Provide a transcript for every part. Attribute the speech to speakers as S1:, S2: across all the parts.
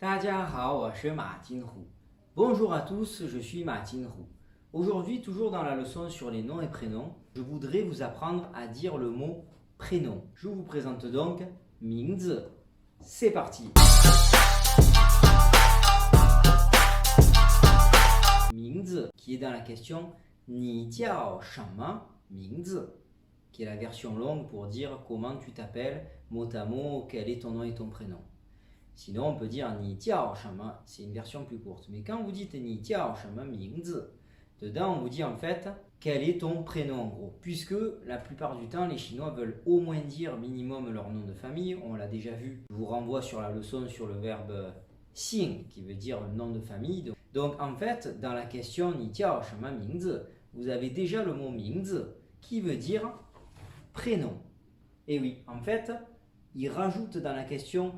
S1: 大家好，我是马金虎。Bonjour à tous, je suis Ma Jinhu. Aujourd'hui, toujours dans la leçon sur les noms et prénoms, je voudrais vous apprendre à dire le mot prénom. Je vous présente donc 名字. C'est parti. 名字 qui est dans la question 你叫什么名字 qui est la version longue pour dire comment tu t'appelles, mot à mot, quel est ton nom et ton prénom. Sinon, on peut dire 你叫什么, c'est une version plus courte. Mais quand vous dites 你叫什么名字, dedans, on vous dit en fait quel est ton prénom en gros. Puisque la plupart du temps, les Chinois veulent au moins dire minimum leur nom de famille. On l'a déjà vu. Je vous renvoie sur la leçon sur le verbe 姓 qui veut dire nom de famille. Donc en fait, dans la question 你叫什么名字, vous avez déjà le mot 名字 qui veut dire prénom. Et oui, en fait, il rajoute dans la question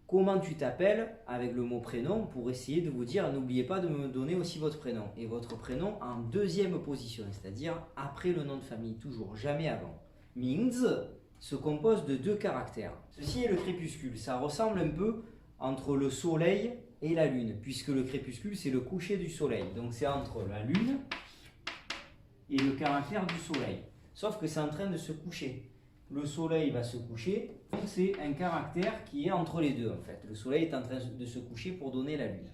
S1: comment tu t'appelles avec le mot prénom pour essayer de vous dire n'oubliez pas de me donner aussi votre prénom. Et votre prénom en deuxième position, c'est-à-dire après le nom de famille, toujours, jamais avant. 名字 se compose de deux caractères. Ceci est le crépuscule. Ça ressemble un peu entre le soleil et la lune, puisque le crépuscule c'est le coucher du soleil. Donc c'est entre la lune et le caractère du soleil. Sauf que c'est en train de se coucher. Le soleil va se coucher, donc c'est un caractère qui est entre les deux en fait. Le soleil est en train de se coucher pour donner la lune.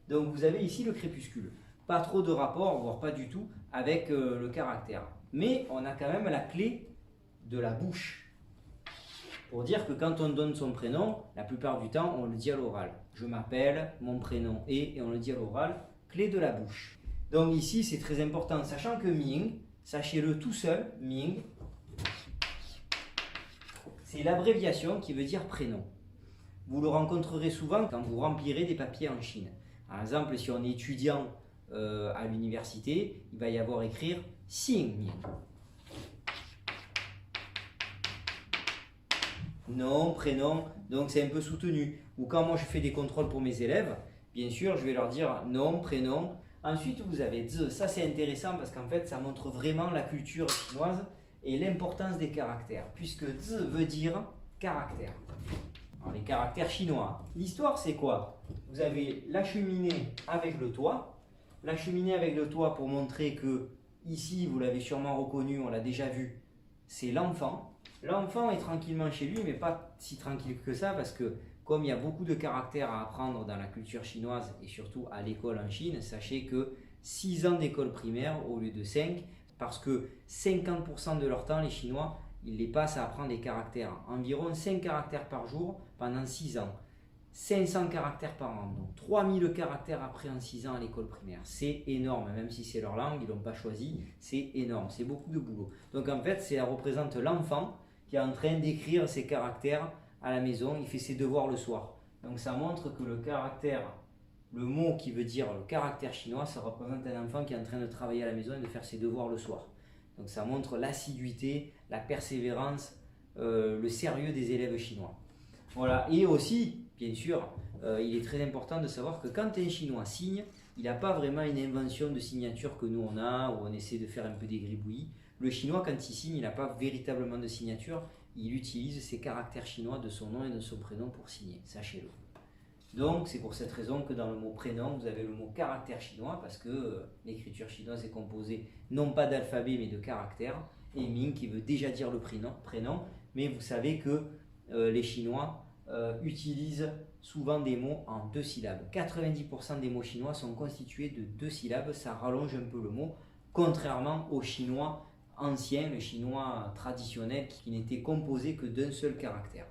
S1: Donc vous avez ici le crépuscule. Pas trop de rapport, voire pas du tout, avec le caractère. Mais on a quand même la clé de la bouche. Pour dire que quand on donne son prénom, la plupart du temps, on le dit à l'oral. Je m'appelle, mon prénom est, et on le dit à l'oral, clé de la bouche. Donc ici, c'est très important, sachant que Ming, sachez-le tout seul, Ming, c'est l'abréviation qui veut dire prénom. Vous le rencontrerez souvent quand vous remplirez des papiers en Chine. Par exemple, si on est étudiant à l'université, il va y avoir écrire Xing. Nom, prénom, donc c'est un peu soutenu. Ou quand moi je fais des contrôles pour mes élèves, bien sûr, je vais leur dire nom, prénom. Ensuite, vous avez zi. Ça, c'est intéressant parce qu'en fait, ça montre vraiment la culture chinoise et l'importance des caractères, puisque zi veut dire caractère. Alors, les caractères chinois. L'histoire, c'est quoi? Vous avez la cheminée avec le toit. La cheminée avec le toit pour montrer que, ici, vous l'avez sûrement reconnu, on l'a déjà vu, c'est l'enfant. L'enfant est tranquillement chez lui, mais pas si tranquille que ça, parce que comme il y a beaucoup de caractères à apprendre dans la culture chinoise, et surtout à l'école en Chine, sachez que 6 ans d'école primaire au lieu de 5, parce que 50% de leur temps, les Chinois, ils les passent à apprendre des caractères. Environ 5 caractères par jour pendant 6 ans. 500 caractères par an. Donc 3000 caractères appris en 6 ans à l'école primaire. C'est énorme, même si c'est leur langue, ils ne l'ont pas choisi. C'est énorme, c'est beaucoup de boulot. Donc en fait, ça représente l'enfant qui est en train d'écrire ses caractères à la maison. Il fait ses devoirs le soir. Donc ça montre que le caractère, le mot qui veut dire le caractère chinois, ça représente un enfant qui est en train de travailler à la maison et de faire ses devoirs le soir. Donc ça montre l'assiduité, la persévérance, le sérieux des élèves chinois. Voilà, et aussi, bien sûr, il est très important de savoir que quand un Chinois signe, il n'a pas vraiment une invention de signature que nous on a, où on essaie de faire un peu des gribouillis. Le Chinois, quand il signe, il n'a pas véritablement de signature, il utilise ses caractères chinois de son nom et de son prénom pour signer, sachez-le. Donc c'est pour cette raison que dans le mot prénom, vous avez le mot caractère chinois, parce que l'écriture chinoise est composée non pas d'alphabet mais de caractères, et Ming qui veut déjà dire le prénom, mais vous savez que les Chinois utilisent souvent des mots en 2 syllabes. 90% des mots chinois sont constitués de 2 syllabes, ça rallonge un peu le mot, contrairement aux Chinois anciens, le chinois traditionnel qui n'était composé que d'un seul caractère.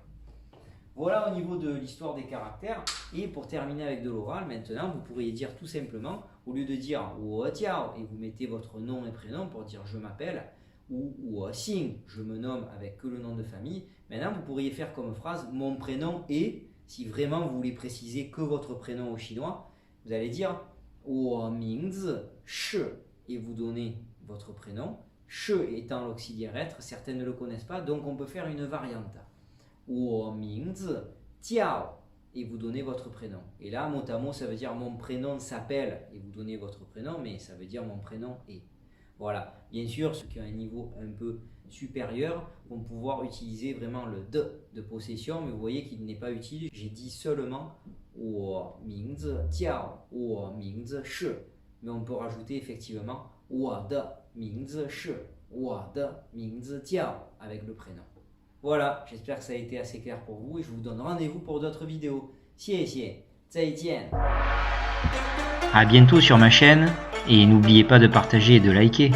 S1: Voilà au niveau de l'histoire des caractères. Et pour terminer avec de l'oral, maintenant, vous pourriez dire tout simplement, au lieu de dire « wo jiao » et vous mettez votre nom et prénom pour dire « je m'appelle » ou « wo xing », je me nomme avec que le nom de famille, maintenant vous pourriez faire comme phrase « mon prénom est », si vraiment vous voulez préciser que votre prénom au chinois, vous allez dire « wo mingzi shi » et vous donnez votre prénom. « Shi » étant l'auxiliaire être, certains ne le connaissent pas, donc on peut faire une variante. 我名字叫 et vous donnez votre prénom. Et là, mot à mot, ça veut dire mon prénom s'appelle et vous donnez votre prénom, mais ça veut dire mon prénom est. Voilà. Bien sûr, ceux qui ont un niveau un peu supérieur vont pouvoir utiliser vraiment le de possession, mais vous voyez qu'il n'est pas utile. J'ai dit seulement 我名字叫，我名字是. Mais on peut rajouter effectivement 我的名字是，我的名字叫 avec le prénom. Voilà, j'espère que ça a été assez clair pour vous et je vous donne rendez-vous pour d'autres vidéos. 谢谢，再见.
S2: À bientôt sur ma chaîne et n'oubliez pas de partager et de liker.